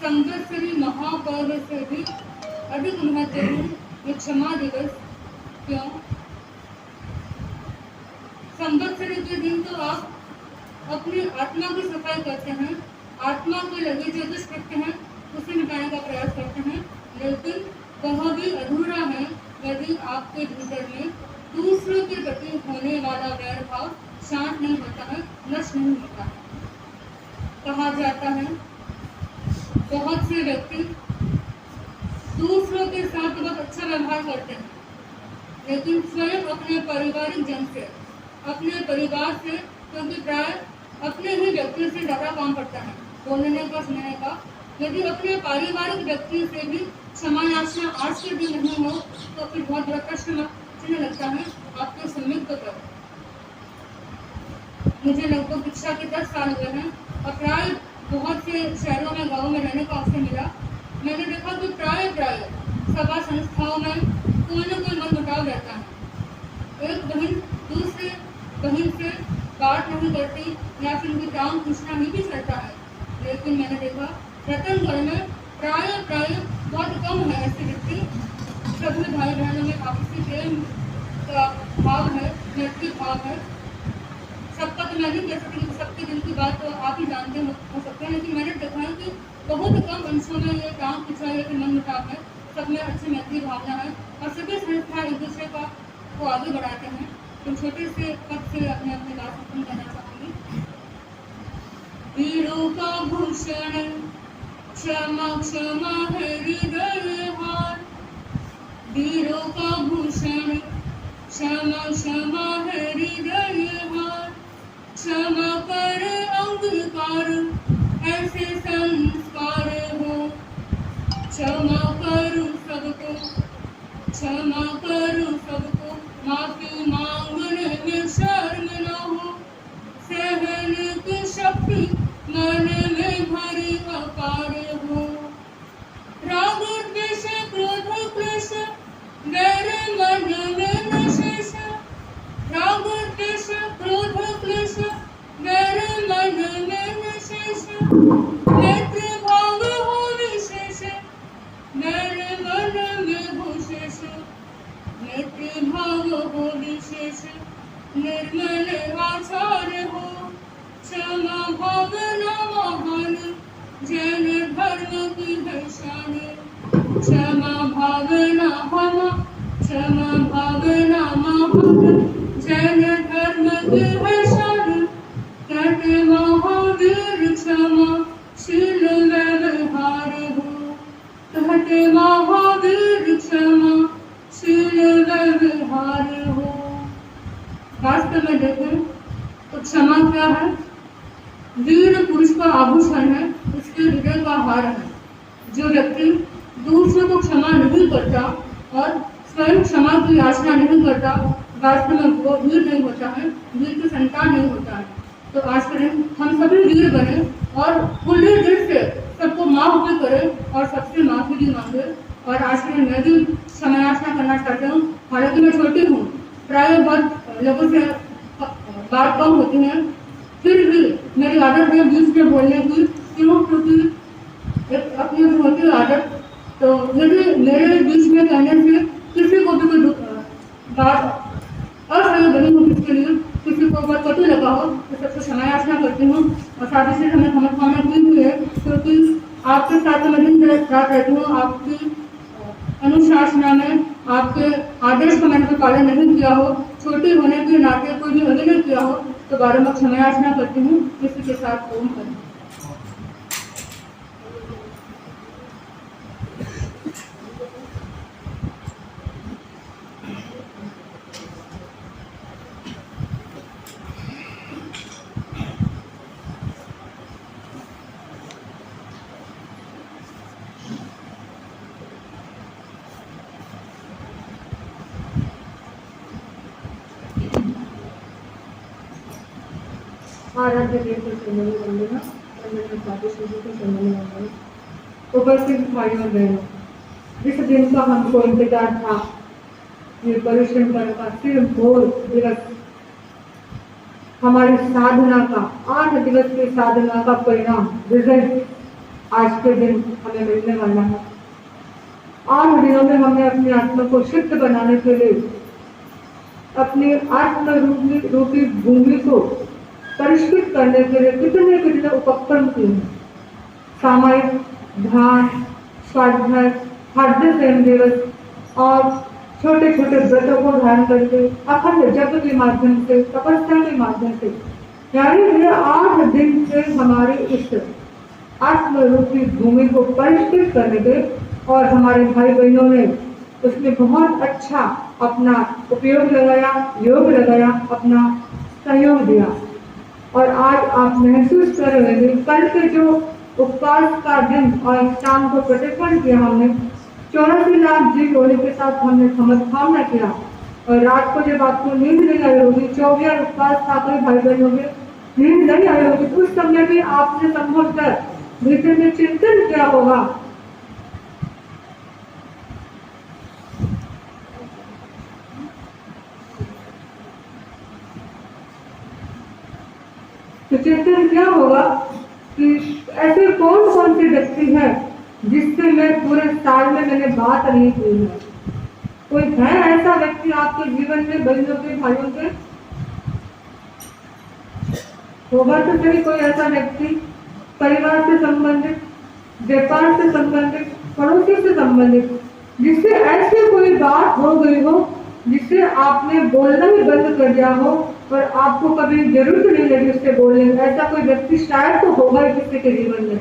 संवत्सरी महापर्व से भी अधिक महत्वपूर्ण ये क्षमा दिवस क्यों? संवत्सरी के दिन तो आप अपनी आत्मा की सफाई करते हैं, आत्मा को लगे जो दुष्कृत्य हैं उसे मिटाने का प्रयास करते हैं, लेकिन वह भी अधूरा है यदि आपके भीतर में दूसरों के प्रति होने वाला वैर भाव शांत नहीं होता है, नष्ट नहीं होता है। कहा जाता है बहुत से व्यक्ति दूसरों के साथ बहुत अच्छा व्यवहार करते हैं, लेकिन स्वयं अपने पारिवारिक जन से, अपने परिवार से, क्योंकि प्राय अपने ही व्यक्ति से ज़्यादा काम पड़ता है बोलने का, सुनने का, यदि अपने पारिवारिक व्यक्ति से भी क्षमा याचना आज के दिन नहीं हो तो फिर बहुत बड़ा प्रश्न चिन्ह लगता है आपके संयुक्त पर। मुझे लगभग शिक्षा के 10 साल हुए हैं और प्राय बहुत से शहरों में, गाँव में रहने का अवसर मिला। मैंने देखा कि प्राय सभा संस्थाओं में कोई न कोई मनमुटाव रहता है। एक बहन दूसरे बहन से बात नहीं करती या फिर उनकी टांग खींचना ही भी चलता है, लेकिन मैंने देखा रतनगढ़ में प्राय बहुत कम है ऐसे व्यक्ति। सभी भाई बहनों में आपसी प्रेम का भाव है, मैत्री भाव है। सबका तो मैं नहीं कह सकती, सबके दिल की बात तो आप ही जानते हो सकते हैं, लेकिन मैंने देखा है कि बहुत कम अंशों में ये टांग खिंचा या फिर मन मुटाव है, सब में अच्छी मैत्री भावना है और सभी संस्था एक दूसरे को आगे बढ़ाते हैं। तो छोटे से पद से अपने बात खत्म करना चाहूँगी। वीरों का भूषण क्षमा क्षमा है हृदय हार, वीरों का भूषण क्षमा क्षमा है हृदय हार, क्षमा कर अंगीकार ऐसे संस्कार हो, क्षमा करूं सबको, क्षमा करूं सबको, माफी मांगने में शर्म न हो, सहन की शक्ति मन में भरी अपार हो, राग द्वेष क्रोध क्लेश वैर मन में न शेष, राग द्वेष क्रोध क्लेश वैर मन में न शेष, मैत्री भाव हो विशेष मेरे मन में हो शेष, मैत्री भाव हो विशेष निर्मल आचार हो, क्षमा भावना महान जैन धर्म की है शान, क्षमा भावना हम, क्षमा भावना महान जैन धर्म की है शान, कहते महावीर क्षमा शील व्यवहार हो, कहते महावीर क्षमा शील व्यवहार हो। वास्तव में देखें तो क्षमा क्या है? वीर पुरुष का आभूषण है, उसके हृदय का हार है। जो व्यक्ति दूसरों को क्षमा नहीं करता और स्वयं क्षमा की याचना नहीं करता, वास्तव में वो वीर नहीं होता है, वीर की संतान नहीं होता है। तो आज के दिन हम सभी वीर बने और खुले दिल से सबको माफ भी करें और सबसे माफी भी मांगे। और आज के दिन मैं भी क्षमा याचना करना चाहती हूँ। हालांकि मैं छोटी हूँ, प्राय बहुत लोगों से बात कम होती है, फिर भी मेरी आदत है बीच में बोलने की, क्यों? क्योंकि एक अपनी होती है आदत। तो यदि मेरे बीच में कहने से किसी को भी कोई बात असहज बनी हो, किसके लिए किसी को बहुत कटु लगा हो, तो सबसे क्षमा याचना करती हूँ। और साथ ही हमें क्षमा की हुई है, क्योंकि आपके साथ मैं दिन रात रहती हूँ, आपकी अनुशासना में आपके आदेश का मैंने कोई पालन नहीं किया हो, छोटी होने के नाते कोई भी अभिनय किया हो, तो बारंबार क्षमा याचना करती हूँ। इसी के साथ ओम करें। आराध्य उपस्थित भाइयों और बहनों, जिस दिन का हमको इंतजार था, ये परिश्रम का सिर्फ 2 दिवस, हमारी साधना का 8 दिवस की साधना का परिणाम, रिजल्ट आज के दिन हमें मिलने वाला है। 8 दिनों में हमने अपनी आत्मा को शुद्ध बनाने के लिए अपनी आत्म रूपी भूमि को परिष्कृत करने के लिए कितने कितने उपक्रम किए हैं। सामायिक ध्यान, स्वाध्याय, हृदय संयम दिवस और छोटे छोटे व्रतों को धारण करके अखंड जप के माध्यम से, तपस्या के माध्यम से, यानी ये 8 दिन से हमारे इस आत्म रूपी भूमि को परिष्कृत करने के और हमारे भाई बहनों ने उसमें बहुत अच्छा अपना उपयोग लगाया, योग लगाया, अपना सहयोग दिया। और आज आप महसूस कर रहे हैं कल के जो उपवास का दिन और शाम को प्रतिपन्न किया हमने, 84 लाख जीव होने के साथ हमने समझावना किया। और रात को जब आपको नींद नहीं आई होगी, 24 उपवास था, कोई भाई बहनों में नींद नहीं आई होगी, तो उस समय भी आपने संभवतः भीतर में चिंतन किया होगा तो चिंतन क्या होगा कि ऐसे कौन कौन से व्यक्ति हैं जिससे मैं पूरे साल में मैंने बात नहीं की है। कोई है ऐसा व्यक्ति आपके जीवन में, बहनों के, भाइयों के? होगा तो सही कोई ऐसा व्यक्ति, परिवार से संबंधित, व्यापार से संबंधित, पड़ोसी से संबंधित, जिससे ऐसी कोई बात हो गई हो जिससे आपने बोलना ही बंद कर दिया हो और आपको कभी जरूरत नहीं लगी उससे बोलने। ऐसा कोई व्यक्ति शायद तो होगा ही किसी के जीवन में।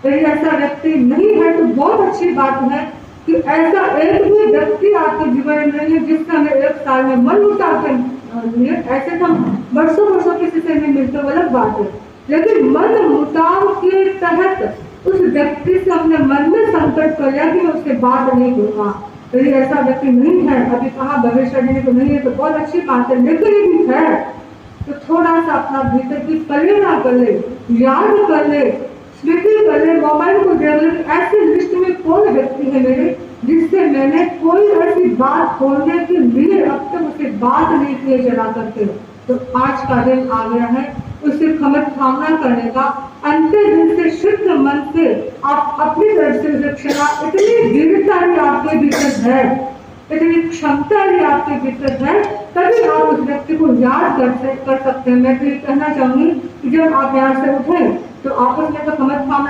यदि ऐसा व्यक्ति नहीं है तो बहुत अच्छी बात है कि ऐसा एक भी व्यक्ति आपके जीवन में नहीं है जिसका हमें 1 साल में मन मुटाव के, ऐसे तो हम वर्षों वर्षों किसी से नहीं मिलते, अलग बात है, लेकिन मन मुटाव के तहत उस व्यक्ति से हमने मन में संकल्प कर लिया कि मैं उससे बात नहीं करूंगा। यदि ऐसा व्यक्ति नहीं है, अभी कहा भविष्य में तो नहीं है, तो बहुत अच्छी बात है, लेकिन यदि है तो थोड़ा सा अपना भीतर की कल्पना कर ले, याद कर ले, स्मृति कर ले, मोबाइल को देख ले, ऐसे लिस्ट में कौन व्यक्ति है मेरे जिससे मैंने कोई ऐसी बात बोलने के लिए अब तक उसे बात नहीं किए चला करते। तो आज का दिन आ गया है उससे क्षमा करने का। अंतिम दिन से शुद्ध मन से आप अपनी तरफ से रक्षणा, इतनी दृढ़ता ही आपके भीतर है, इतनी क्षमता ही आपके भीतर है, तभी आप उस व्यक्ति को याद कर सकते हैं। मैं तो ये कहना चाहूंगी कि जब आप यहाँ से उठे तो आपस में तो खमत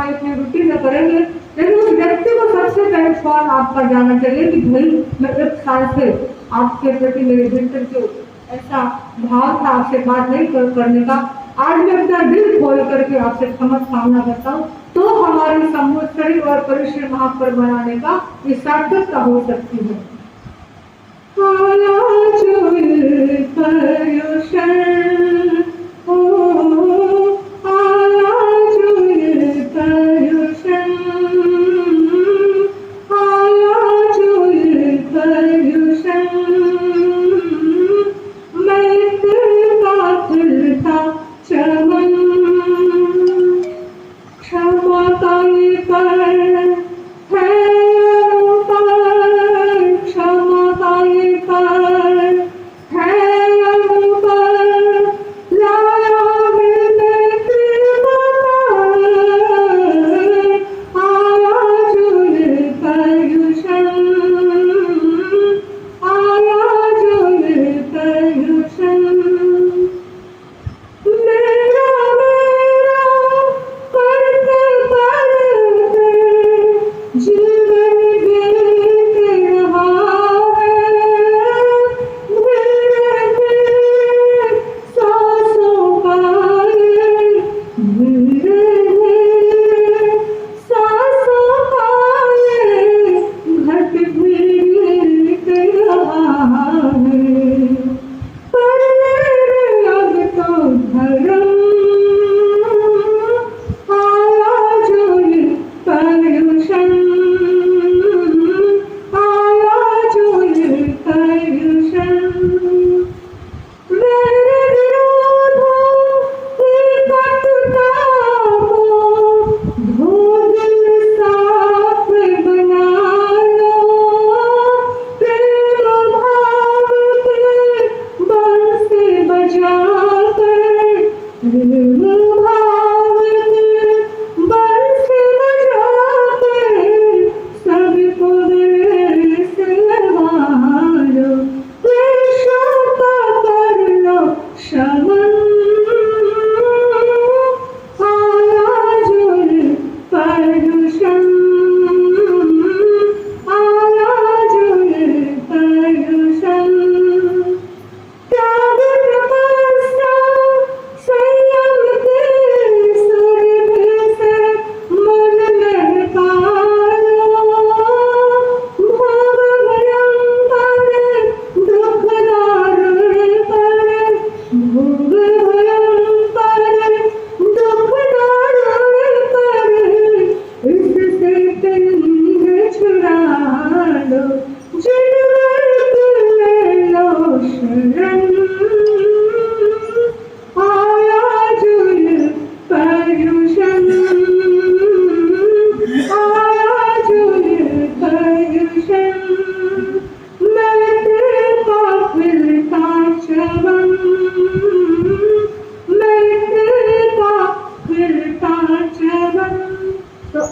इतनी रूटीन में करेंगे, लेकिन उस व्यक्ति को सबसे पहले फोन आपका जाना चाहिए कि भाई मैं 1 साल से आपके प्रति मेरे भीतर जो ऐसा भाव था आपसे बात नहीं करने का, आज मैं अपना दिल खोल करके आपसे क्षमा करता हूँ, तो हमारी संवत्सरी और परिश्रम महापर्व मनाने का ये सार्थकता हो सकती है।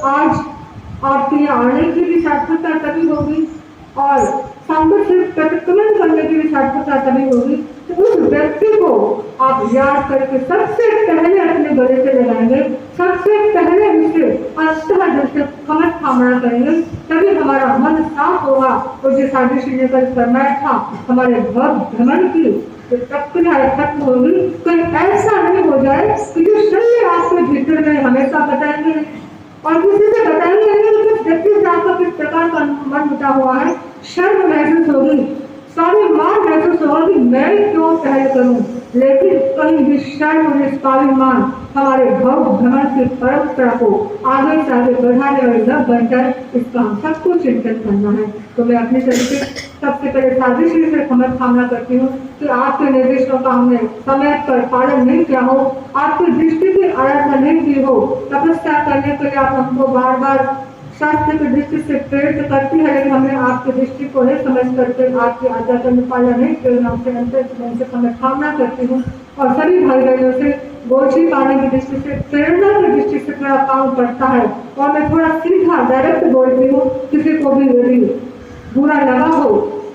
आज आपके यहाँ आने की भी सार्थकता तभी होगी और संकट से प्रतिक्रमण करने की भी सार्थकता तभी होगी। तो उस व्यक्ति को आप याद करके सबसे पहले अपने गले से लगाएंगे, सबसे पहले उसे अंतः से खमन कामना करेंगे, तभी हमारा मन साफ होगा। और जो साजिश ने कल फरमाया था हमारे भ्रमण की तो प्रक्रिया खत्म होगी। कहीं ऐसा नहीं हो जाए कि जो शरीर आपके भीतर में हमेशा बताएंगे और किसी से बताएंगे नहीं, किस व्यक्ति से आपका किस प्रकार का मन उठा हुआ है, शर्म महसूस होगी, स्वाभिमान महसूस होगा कि मैं क्यों पहल करूं। लेकिन कहीं भी शर्म और स्वाभिमान हमारे भव भ्रमण की परंपरा को आगे से आगे बढ़ाने वाले न बन जाए, इसका हम सबको चिंतन करना है। तो मैं अपनी तरफ से सबसे पहले साजिश से क्षमा कामना करती हूँ कि आपके निर्देशों का हमने समय पर पालन नहीं किया हो, आपकी दृष्टि की आराधना नहीं की हो। तपस्या करने के लिए आप हमको बार बार शास्त्र की दृष्टि से प्रेरित करती है, लेकिन हमने आपकी दृष्टि को नहीं समझ करके आपकी आज्ञा का पालन नहीं किया। आपसे अंतर से मैं कामना करती हूँ और सभी भाई बहनों से गोची पाने की दृष्टि से, प्रेरणा की दृष्टि से थोड़ा काम पड़ता है और मैं थोड़ा सीधा डायरेक्ट बोलती हूँ। किसी को भी यदि बुरा लगा हो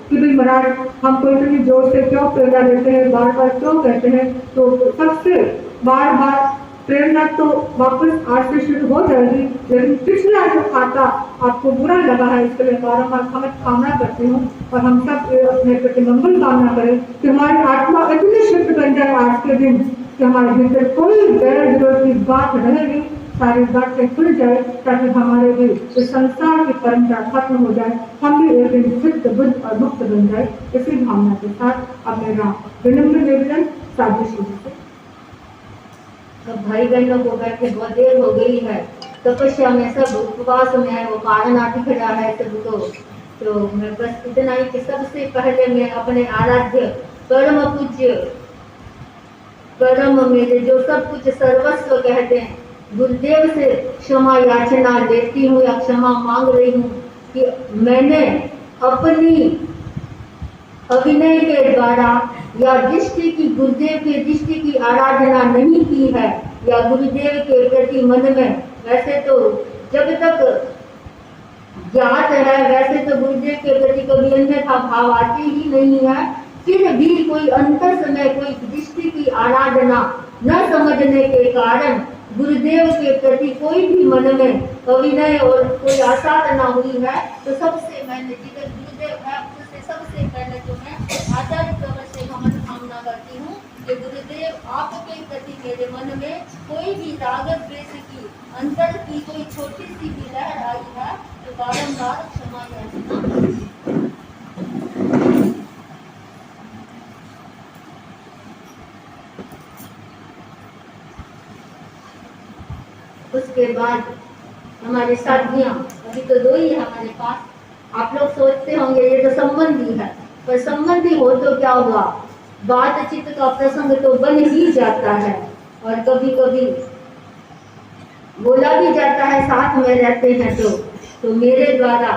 कि भाई महाराज हमको इतनी जोर से क्यों प्रेरणा देते हैं, बार बार क्यों कहते हैं, तो सबसे बार बार प्रेरणा तो वापस आज से शुरू हो जाएगी। लेकिन पिछला जो खाता आपको बुरा लगा है इसके लिए बारम्बार कामना करती हूँ और हम सब अपने प्रति मंगल कामना करें कि हमारी आत्मा इतनी शुद्ध बन जाए आज के दिन कि हमारे भीतर कोई गैर विरोध की बात रहेगी, सारी बातें खुल जाए, ताकि हमारे भी इस संसार की परंपरा खत्म हो जाए, हम भी एक दिन सिद्ध बुद्ध और मुक्त बन जाए। इसी भावना के साथ अब मेरा विनम्र निवेदन साजिश से। अब भाई बहनों को बैठे बहुत देर हो गई है, तपस्या में सब उपवास में है, वो कारण आती खड़ा है सब तो मैं बस इतना ही कि सबसे पहले मैं अपने आराध्य परम पूज्य परम मेरे जो सब कुछ सर्वस्व कहते हैं गुरुदेव से क्षमा याचना लेती हूँ या क्षमा मांग रही हूँ कि मैंने अपनी अभिनय के द्वारा या दृष्टि की गुरुदेव के दृष्टि की आराधना नहीं की है या गुरुदेव के प्रति मन में वैसे तो जब तक ज्ञात है वैसे तो गुरुदेव के प्रति कभी अन्यथा भाव आते ही नहीं है, फिर भी कोई अंतर समय कोई दृष्टि की आराधना न समझने के कारण गुरुदेव के प्रति कोई भी मन में अभिनय और कोई आसाधना हुई है। तो सबसे मैंने जिधर गुरुदेव है उससे सबसे पहले तो मैं आचार्य प्रवर से नमन कामना करती हूँ कि गुरुदेव आपके प्रति मेरे मन में कोई भी राग द्वेष की अंतर की कोई छोटी सी भी लहर आई है तो बारंबार क्षमा याचना। उसके बाद हमारे साथियां अभी तो दो ही है हमारे पास। आप लोग सोचते होंगे ये तो संबंधी है, पर संबंधी हो तो क्या हुआ, बातचीत का प्रसंग तो बन ही जाता है और कभी कभी बोला भी जाता है साथ में रहते हैं तो मेरे द्वारा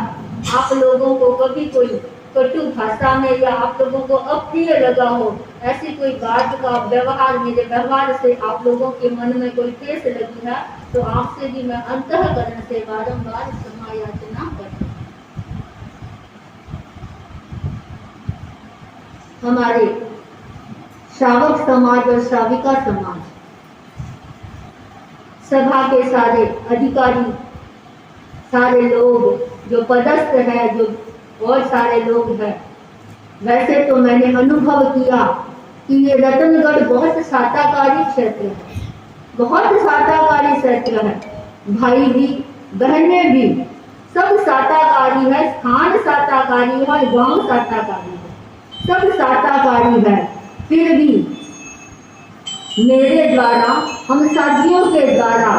आप लोगों को कभी कोई कटु भाषा में या आप लोगों को अप्रिय लगा हो, ऐसी कोई बात का व्यवहार मेरे व्यवहार से आप लोगों के मन में कोई ठेस लगी है तो आपसे भी मैं अंतःकरण से बारंबार क्षमा याचना करती हूँ। हमारे श्रावक समाज और श्राविका समाज सभा के सारे अधिकारी सारे लोग जो पदस्थ है जो और सारे लोग हैं, वैसे तो मैंने अनुभव किया कि ये रतनगढ़ बहुत साताकारी क्षेत्र है, बहुत साताकारी क्षेत्र है, भाई भी बहनें भी सब साताकारी है, स्थान साताकारी है और गांव साताकारी है, सब साताकारी है। फिर भी मेरे द्वारा हम साथियों के द्वारा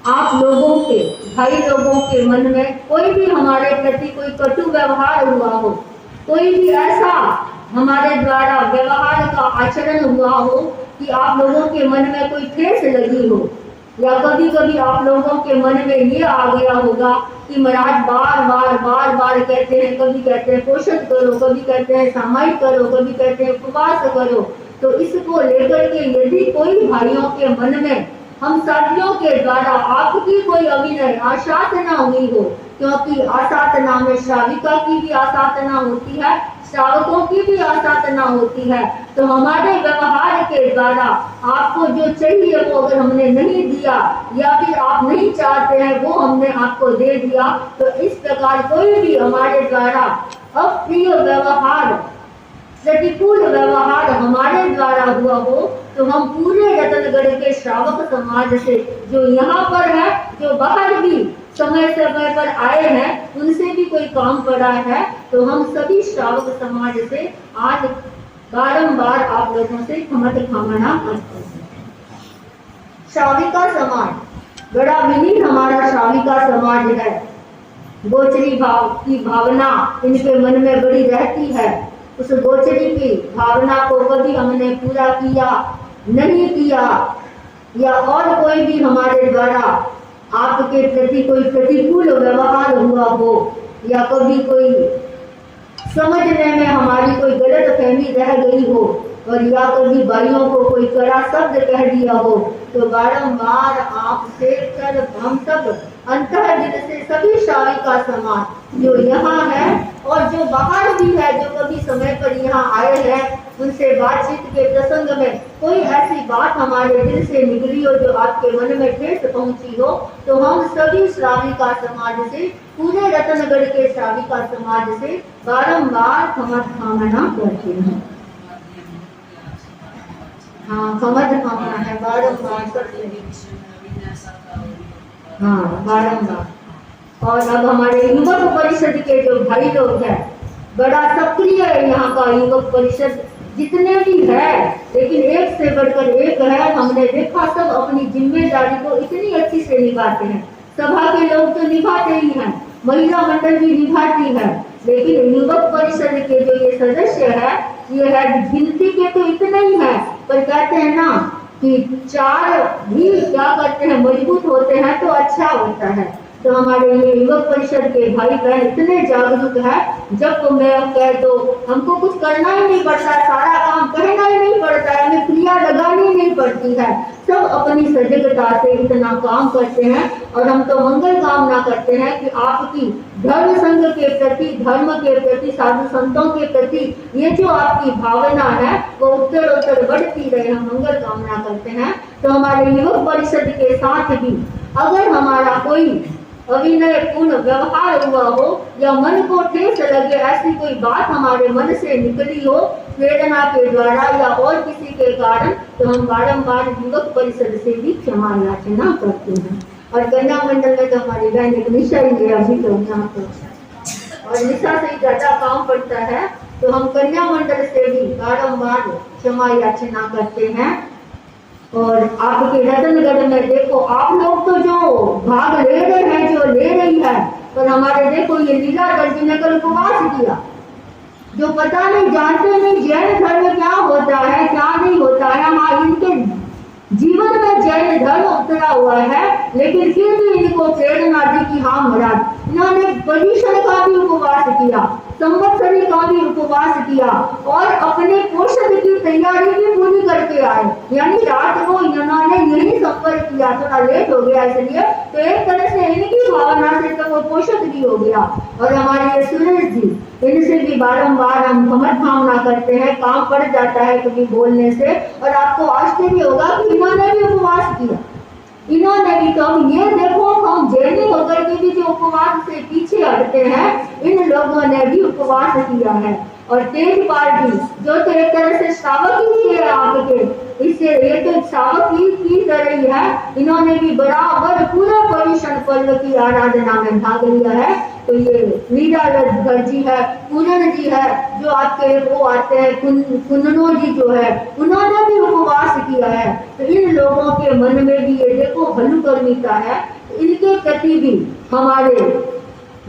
आप लोगों के भाई लोगों के मन में कोई भी हमारे प्रति कोई कटु व्यवहार हुआ हो, कोई भी ऐसा हमारे द्वारा व्यवहार का आचरण हुआ हो कि आप लोगों के मन में कोई ठेस लगी हो या कभी कभी आप लोगों के मन में ये आ गया होगा कि महाराज बार बार कहते हैं, कभी कहते हैं पोषण करो, कभी कहते हैं सामायिक करो, कभी कहते हैं उपवास करो, तो इसको लेकर के यदि कोई भाइयों के मन में हम सदियों के द्वारा आपकी कोई अभिनय आसाधना हुई हो, क्योंकि आसाधना में श्राविका की भी आसाधना होती है, श्रावकों की भी आसाधना होती है। तो हमारे व्यवहार के द्वारा आपको जो चाहिए वो अगर हमने नहीं दिया या फिर आप नहीं चाहते हैं वो हमने आपको दे दिया, तो इस प्रकार कोई भी हमारे द्वारा अप्रिय व्यवहार, प्रतिकूल व्यवहार हमारे द्वारा हुआ हो, तो हम पूरे रतनगढ़ के श्रावक समाज से, जो यहाँ पर है, जो बाहर भी समय समय पर आए हैं, उनसे भी कोई काम पड़ा है, तो हम सभी श्रावक समाज से आज बारंबार आप लोगों से क्षमा कामना करते हैं। श्राविका समाज बड़ा विनीत हमारा श्राविका समाज है। गोचरी भाव की भावना इनके मन में बड़ी रहती है। उस गोचरी की भावना को कभी हमने पूरा किया नहीं किया, या और कोई भी हमारे द्वारा आपके प्रति कोई प्रतिकूल व्यवहार हुआ हो, या कभी कोई समझने में हमारी कोई गलत फहमी रह गई हो, और या कभी भाइयों को कोई कड़ा शब्द कह दिया हो, तो बारंबार आपसे हम सब अंतःदिल से सभी श्राविका समाज जो यहाँ है और जो बाहर भी है, जो कभी समय पर यहाँ आए हैं, उनसे बातचीत के प्रसंग में कोई ऐसी बात हमारे दिल से निकली हो जो आपके मन में ठेस पहुंची हो, तो हम सभी श्राविका समाज से, पूरे रतनगढ़ के श्राविका समाज से बारंबार क्षमा कामना करते हैं। हाँ, क्षमा कामना है बारंबार करते हैं। हाँ, बारंबार। और अब हमारे युवक परिषद के जो भाई लोग हैं, बड़ा सक्रिय है यहाँ का युवक परिषद, जितने भी है, लेकिन एक से बढ़कर एक है। हमने देखा सब अपनी जिम्मेदारी को इतनी अच्छी से निभाते हैं। सभा के लोग तो निभाते ही हैं, महिला मंडल भी निभाती है, लेकिन युवक परिषद के जो ये सदस्य है, ये है गिनती के तो इतने ही है, पर कहते हैं ना कि चार भी क्या करते हैं, मजबूत होते हैं तो अच्छा होता है। तो हमारे ये युवक परिषद के भाई बहन इतने जागरूक है, जब तो मैं कह दो हमको कुछ करना ही नहीं पड़ता है, सारा काम कहना ही नहीं पड़ता है, हमें क्रिया लगानी नहीं पड़ती है, सब अपनी सजगता से इतना काम करते हैं। और हम तो मंगल कामना करते हैं कि आपकी धर्म संघ के प्रति, धर्म के प्रति, साधु संतों के प्रति ये जो आपकी भावना है वो उत्तर बढ़ती रहे, हम मंगल कामना करते हैं। तो हमारे युवक परिषद के साथ भी अगर हमारा कोई अभिनय पूर्ण व्यवहार हुआ हो, या मन को ठेस लगे, ऐसी कोई बात हमारे मन से निकली हो प्रेरणा के द्वारा या और किसी के कारण, तो हम बारंबार युवक परिषद से भी क्षमा याचना करते हैं। और कन्या मंडल में तो हमारी बहन एक निशा ही है अभी तो यहाँ पर, और निशा से ही ज्यादा काम पड़ता है, तो हम कन्या मंडल से भी बारंबार क्षमा याचना करते हैं। और आपके रतनगढ़ में देखो, आप लोग तो जो भाग ले रहे हैं, जो ले रही है, पर हमारे देखो ये लीलाधर जी ने कल उपवास किया, जो पता नहीं, जानते नहीं जैन धर्म क्या होता है क्या नहीं होता है। हाँ, इनके जीवन में जैन धर्म उतरा हुआ है, लेकिन फिर भी इनको प्रेरणा दी कि हाँ महाराज, इन्होंने पर्युषण का भी उपवास किया, संवत्सरी का भी उपवास किया, और अपने पोषण की तैयारी भी पूरी करके आए। यानी रात को इन्होंने यही संपर्क किया, थोड़ा लेट हो गया इसलिए, तो एक तरह से इनकी भावना से तो वो पोषण भी हो गया। और हमारे सुरेश जी, इनसे भी बारंबार हम क्षमा कामना करते हैं, काम पड़ जाता है कभी बोलने से। और आपको आश्चर्य होगा कि इन्होंने भी उपवास किया, इन्होंने भी, तो हम ये देखो, हम जैनी होकर के भी जो उपवास से पीछे हटते हैं, इन लोगों ने भी उपवास किया है। और तेज पार्टी जो तो एक तरह से श्रावक ही है आपके, इससे ये तो श्रावक की तरह ही है, इन्होंने भी बराबर पूरा पर्युषण पर्व की आराधना में भाग लिया है। तो ये लीलाधर जी है, पूरन जी है, जो आपके वो आते हैं, कुन्नो जी जो है, उन्होंने भी उपवास किया है। तो इन लोगों के मन में भी ये देखो हलुकर्मिता है, इनके प्रति भी हमारे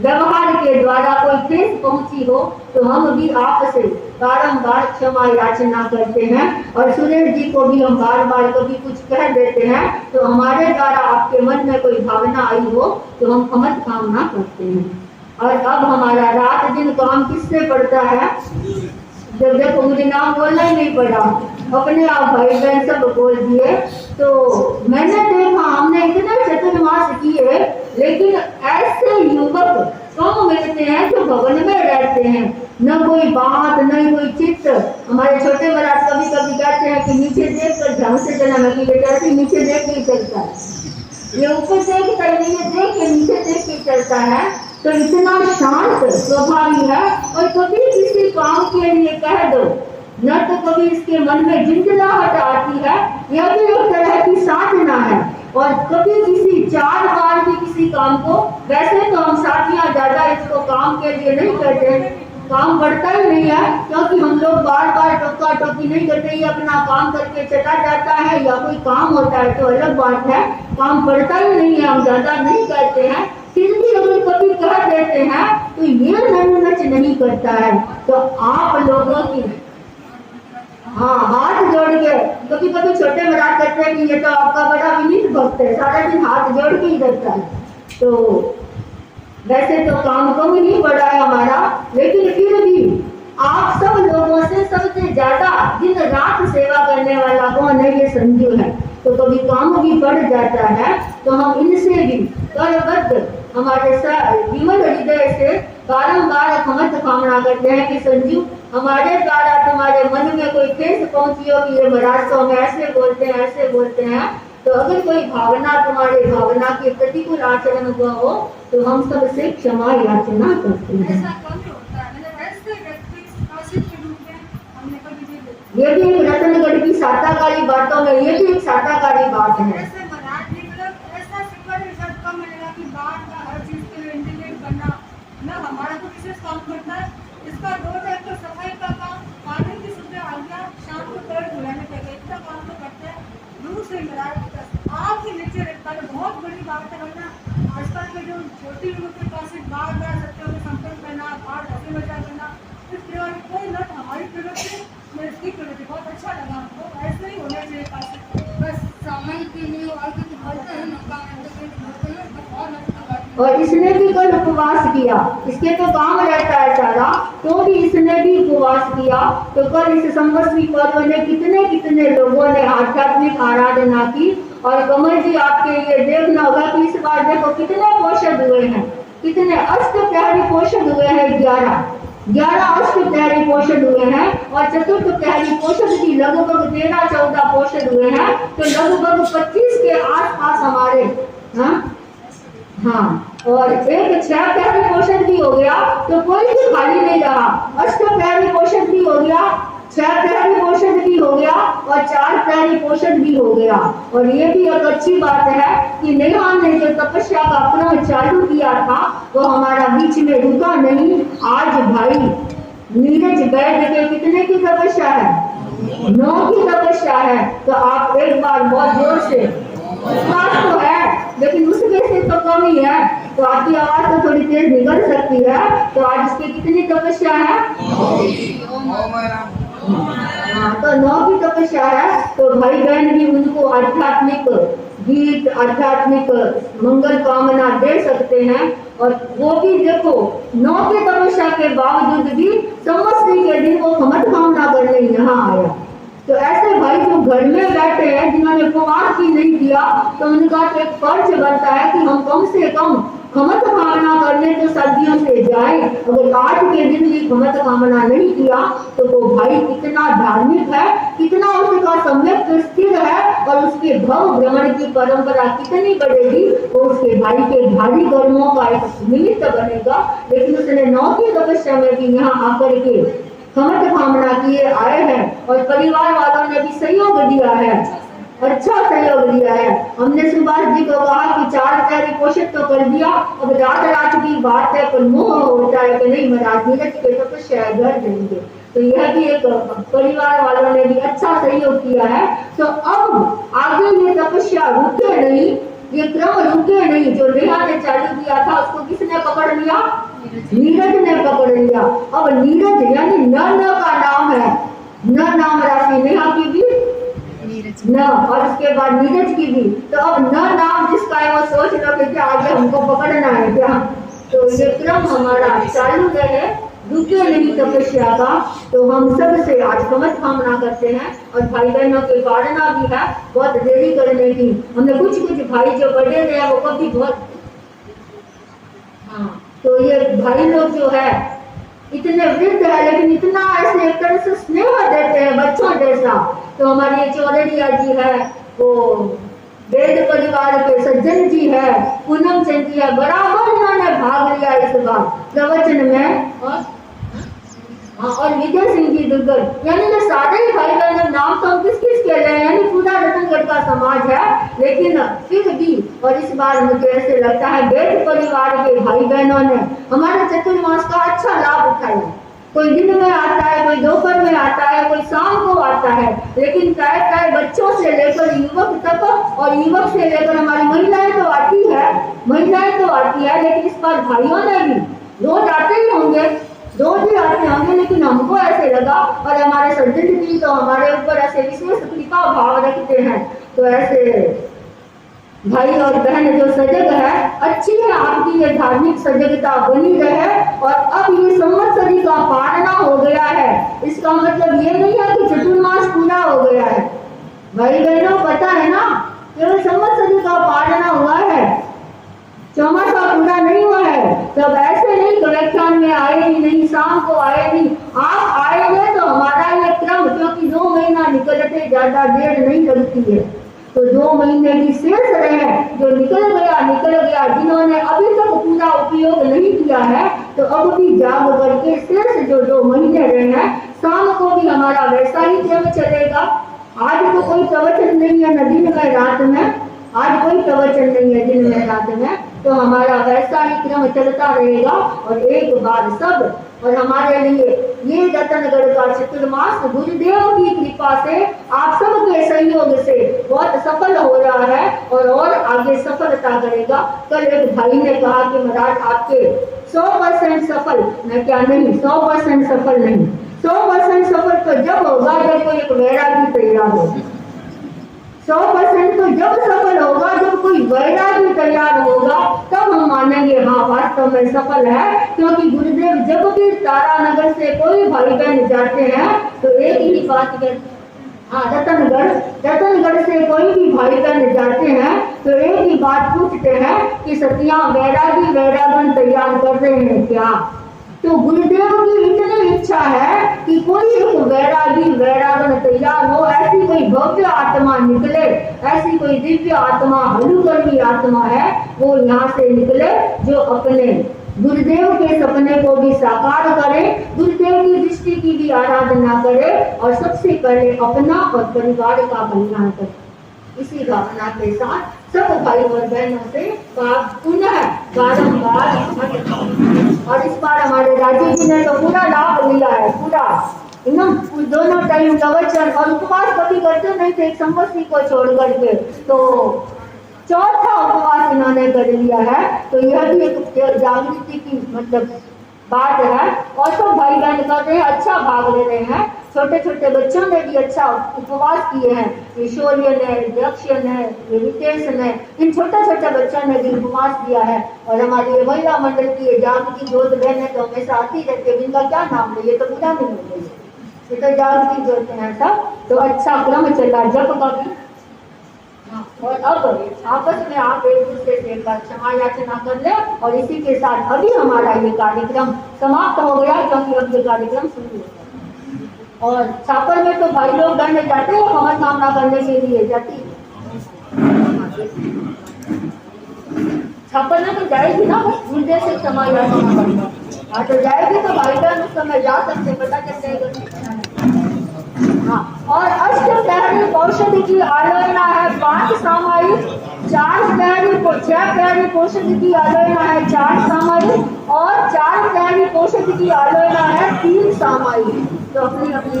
व्यवहार के द्वारा कोई ठेस पहुंची हो, तो हम भी आपसे बारंबार क्षमा याचना करते हैं। और सुरेश जी को भी हम बार बार कभी कुछ कह देते हैं, तो हमारे द्वारा आपके मन में कोई भावना आई हो, तो हम क्षमा कामना करते हैं। और अब हमारा रात दिन काम किससे पड़ता है, जब देखो मुझे नाम बोलना ही नहीं पड़ा, अपने आप भाई बहन सब बोल दिए। तो मैंने देखा, हमने इतने चतुर्मास किए, लेकिन ऐसे युवक कम मिलते हैं जो भवन में रहते हैं, न कोई बात न कोई चित्त। हमारे छोटे महाराज कभी कभी कहते हैं कि नीचे देख कर ध्यान से चलना, मैं की बेटा से नीचे देख के चलता है, ये ऊपर देखता है, ये देख के नीचे देख के चलता है। तो इतना शांत स्वभावी है, और कभी किसी काम के लिए कह दो न तो कभी इसके मन में झिंझलाहट आती है, यह भी एक तरह की साधना है। और कभी किसी 4 बार की किसी काम को, वैसे तो हम साथियां ज्यादा इसको काम के लिए नहीं करते, काम बढ़ता ही नहीं है, क्योंकि हम लोग बार बार टोका टोकी नहीं करते, ये अपना काम करके चला जाता है, या कोई काम होता है तो अलग बात है, काम बढ़ता ही नहीं है, हम ज्यादा नहीं करते हैं। फिर भी अगर कभी कह देते हैं तो ये नच नहीं करता है। तो आप लोगों की हाँ हाथ जोड़ के, कभी कभी छोटे महाराज कहते हैं कि ये तो आपका बड़ा विनीत भक्त है, सारा दिन हाथ जोड़ के ही करता है। तो वैसे तो काम कम ही बढ़ा है हमारा, लेकिन फिर भी आप सब लोगों से सबसे ज्यादा दिन रात सेवा करने वाला कौन है? ये संजू है। तो कभी काम भी बढ़ जाता है तो हम इनसे भी करबद्ध हमारे विमल हृदय से बारंबार क्षमत कामना करते हैं कि संजू, हमारे द्वारा तुम्हारे मन में कोई ठेस पहुंची हो कि ये महाराज तो हम ऐसे बोलते हैं, तो अगर कोई भावना तुम्हारे भावना के प्रतिकूल आचरण हुआ हो तो हम सबसे क्षमा याचना करते हैं। ऐसा कम होता है, मतलब ऐसे व्यक्ति आशिक के रूप में हमने कभी नहीं देखा। ये भी एक रतनगढ़ की साताकारी बातों में ये भी एक साताकारी बात है। ऐसे महाराज जी, मतलब ऐसा सिंपल रिजल्ट कम मिलेगा कि बार बार हर चीज के लिए इंटीग्रेट करना, न हमारा तो विशेष काम करता है, इसका 2 टाइम तो सफाई का काम, पानी की शुद्ध आज्ञा, शाम को पैर धुलाने का, इतना काम तो करते हैं। दूसरे महाराज आपके नीचे रहता है, बहुत बड़ी बात है। वरना आजकल के जो छोटी उम्र के पास बार बार सत्यों में संपर्क करना, बाहर हंसी मजा करना, इस प्रकार की कोई लत हमारी प्रवृत्ति में, इसकी प्रवृत्ति बहुत अच्छा लगा हमको। ऐसे ही होना चाहिए पास, बस सामान के लिए और कुछ बोलते हैं ना, काम बोलते हैं और और इसने भी कल उपवास किया, इसके तो काम रहता है सारा, तो भी इसने भी उपवास किया। तो कल इस संवत्सरी पर्व में कितने कितने लोगों ने आध्यात्मिक आराधना की। और कमल जी, आपके ये देखना होगा कि इस बार देखो कितने पोषद हुए हैं, कितने अष्टप्रहरी पोषद हुए हैं, 11 अष्टप्रहरी पोषद हुए हैं। और चतुर्थ प्रहरी पोषद भी लगभग 13-14 पोषद हुए हैं। तो लगभग 25 के आसपास हमारे हाँ, और एक 6 प्रहरी पोषद भी हो गया, तो कोई भी खाली नहीं रहा। अष्टप्रहरी पोषद भी हो गया, 6 प्रहरी पोषद भी हो गया, और 4 प्रहरी पोषद भी हो गया। और ये भी एक अच्छी बात है कि नेहा ने जो तपस्या का क्रम चालू किया था वो हमारा बीच में रुका नहीं। आज भाई नीरज बैठ के कितने की तपस्या है? 9 की तपस्या है। तो आप एक बार बहुत जोर से, विश्वास तो है लेकिन उसमें से तो कम ही है, तो आपकी आवाज तो थोड़ी तेज निकल सकती है। तो आज इसकी कितनी तपस्या है? हाँ, तो 9 की तपस्या है। तो भाई बहन भी उनको आध्यात्मिक गीत, आध्यात्मिक मंगल कामना दे सकते हैं। और वो भी देखो 9 की तपस्या के बावजूद भी संवत्सरी के दिन वो खमत कामना करने यहाँ आया। तो ऐसे भाई जो घर में बैठे हैं, जिन्होंने उपवास भी नहीं किया, तो उनका तो एक फर्ज बनता है कि हम कम से कम खमत कामना करने तो सदियों से जाए। अगर आज के दिन भी खमत कामना नहीं किया तो वो भाई कितना धार्मिक है, कितना उसका सम्यक स्थिर है, और उसके भव भ्रमण की परंपरा कितनी बढ़ेगी, वो उसके भाई के भारी कर्मों का एक निमित्त बनेगा। लेकिन उसने 9 की तपस्या में भी यहाँ आकर के खमत कामना किए आए हैं, और परिवार वालों ने भी सहयोग दिया है, अच्छा सहयोग दिया है। हमने सुभाष जी को कहा कि 4 प्रहरी पोषक तो कर दिया, अब रात की बात है, पर मोह होता है कि नहीं महाराज नीरज के तपस्या घर देंगे। तो यह भी एक परिवार वालों ने भी अच्छा सहयोग किया है। तो अब आगे ये तपस्या रुके नहीं, ये क्रम रुके नहीं। जो नेहा ने चालू किया था उसको किसने पकड़ लिया? नीरज ने पकड़ लिया। अब नीरज यानी न का नाम है, न नाम राशि नेहा की भी न, और उसके बाद नीरज की भी। तो अब न नाम जिसका है वो सोच लो कि क्या आगे हमको पकड़ना है क्या। तो ये क्रम हमारा चालू है। रुके नहीं तपस्या का। तो हम सब से आज कमत कामना करते हैं और भाई बहनों की वारणा भी है बहुत देरी करने की। हमने कुछ भाई जो बड़े रहे वो कभी बहुत तो ये भाई लोग जो है इतने वृद्ध है लेकिन इतना ऐसे एक तरह से स्नेह देते हैं बच्चों जैसा। तो हमारी ये चौधरी जी है वो वेद परिवार के सज्जन जी है, पूनम चंद जी है, बराबर इन्होंने भाग लिया इस बार प्रवचन में। और विजय सिंह जी दुर्गढ़, यानी ये सारे ही भाई बहन नाम तो हम किस किस के ले, यानी पूरा रतनगढ़ का समाज है। लेकिन फिर भी और इस बार मुझे ऐसे लगता है वेद परिवार के भाई बहनों ने हमारे चतुर्मास का अच्छा लाभ उठाया। कोई दिन में आता है, कोई दोपहर में आता है, कोई शाम को आता है, लेकिन प्राय बच्चों से लेकर युवक तक और युवक से लेकर हमारी महिलाएं तो आती है, लेकिन इस बार भाइयों ने भी रोज आते ही होंगे, रोज ही आते होंगे, लेकिन हमको ऐसे लगा और हमारे सज्जन जी तो हमारे ऊपर ऐसे विशेष कृपा भाव रखते हैं। तो ऐसे भाई और बहन जो सजग है, अच्छी है आपकी ये धार्मिक सजगता बनी रहे। और अब ये संवत्सरी का पालना हो गया है, इसका मतलब ये नहीं है कि चतुर्मास पूरा हो गया है। भाई बहनों पता है ना, केवल संवत्सरी का पालना हुआ है, चौमासा पूरा नहीं हुआ है। तब ऐसे नहीं व्याख्यान में आए ही नहीं, शाम को आए नहीं, आप आएंगे तो हमारा ये क्रम, क्योंकि 2 महीना निकलते ज्यादा देर नहीं लगती है, तो 2 महीने की शेष रहे जो निकल गया, जिन्होंने अभी तक पूरा उपयोग नहीं किया है तो अब भी जाग करके शेष जो 2 महीने रहे हैं, शाम को भी हमारा वैसा ही क्रम चलेगा। आज तो कोई प्रवचन नहीं है न दिन में रात में, आज कोई प्रवचन नहीं है दिन में रात में, तो हमारा वैसा ही क्रम चलता रहेगा। और एक बार सब और हमारे लिए ये रतनगढ़ का चतुर्मास गुरुदेव की कृपा से आप सबके सहयोग से बहुत सफल हो रहा है और आगे सफलता करेगा। कल एक भाई ने कहा कि महाराज आपके 100% सफल, मैं क्या नहीं 100% सफल नहीं, 100% सफल तो जब होगा जब कोई एक वैरागी तैयार होगा। 100% तो जब सफल होगा जब कोई वैरागी तैयार होगा, तब हम मानेंगे हाँ वास्तव में सफल है। क्योंकि गुरुदेव जब भी तारानगर से कोई भाई बहन जाते हैं तो एक ही बात कहते, हाँ रतनगढ़ से कोई भी भाई बहन जाते हैं तो एक ही बात पूछते हैं कि सतिया वैरागी वैरागन तैयार कर रहे हैं क्या। तो गुरुदेव की इतनी इच्छा है कि कोई एक वैरागी वैरागन तैयार हो, ऐसी कोई भव्य आत्मा निकले, ऐसी कोई दिव्य आत्मा हलुकर्मी आत्मा है वो यहाँ से निकले जो अपने गुरुदेव के सपने को भी साकार करे, गुरुदेव की दृष्टि की भी आराधना करे और सबसे पहले अपना और परिवार का कल्याण करे। इसी भावना के साथ सब भाई और बहनों से पुनः बारंबार, और इस बार हमारे राजीव जी ने तो पूरा लाभ लिया है, पूरा एकदम दोनों टाइम प्रवचन और उपवास कभी करते नहीं थे, एक संवत्सरी को छोड़ करके, तो चौथा उपवास इन्होंने कर लिया है। तो यह भी एक जागृति की मतलब बात है। और सब भाई बहन कर रहे हैं, अच्छा भाग ले रहे हैं, छोटे छोटे बच्चों ने भी अच्छा उपवास किए हैं, ईश्वरीय ने, दक्ष ने, रितेश ने, इन छोटे छोटे बच्चों ने भी उपवास किया है। और हमारी महिला मंडल की जागृति ज्योत बहन तो हमेशा आती रहती है, इनका क्या नाम है, ये तो पूरा नहीं हो गई, ये तो जागृति ज्योत है सब। तो अच्छा क्रम चला जब का भी। और अब आपस में आप एक दूसरे से एक बार क्षमा याचना कर ले। और इसी के साथ अभी हमारा ये कार्यक्रम समाप्त हो गया, क्योंकि अब ये कार्यक्रम शुरू होता है। और छापर में तो भाई लोग करने जाते हैं, हमारे सामना करने के लिए जाती छापर में तो जाएगी ना, बस गुरुदेव से क्षमा याचना करना। हाँ तो जाएगी तो भाई बहन उस समय जा सकते, पता चल जाएगा। हाँ, और अष्टप्रहरी पौषधि की आलोचना है 5 सामायिक, 6 प्रहरी पौषधि की आलोचना है 4 सामायिक, और 4 प्रहरी पौषधि की आलोचना है 3 सामायिक। तो अपनी अपनी